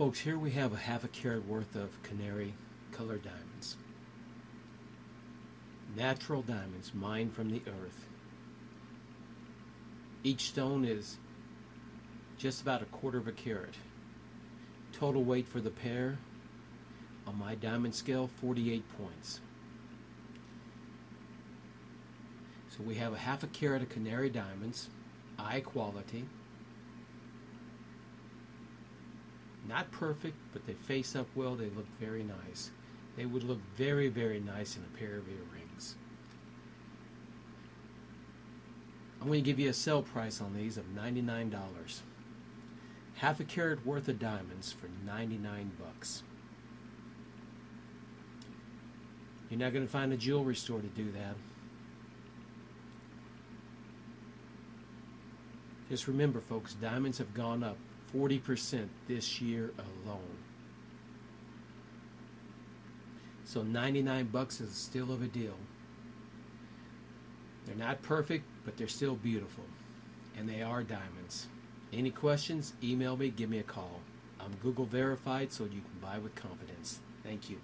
Folks, here we have a half a carat worth of Canary color diamonds. Natural diamonds mined from the earth. Each stone is just about a quarter of a carat. Total weight for the pair on my diamond scale, 48 points. So we have a half a carat of Canary diamonds, eye quality. Not perfect, but they face up well. They look very nice. They would look very, very nice in a pair of earrings. I'm going to give you a sale price on these of $99. Half a carat worth of diamonds for 99 bucks. You're not going to find a jewelry store to do that. Just remember, folks, diamonds have gone up 40% this year alone. So 99 bucks is still of a deal. They're not perfect, but they're still beautiful. And they are diamonds. Any questions, email me, give me a call. I'm Google verified, so you can buy with confidence. Thank you.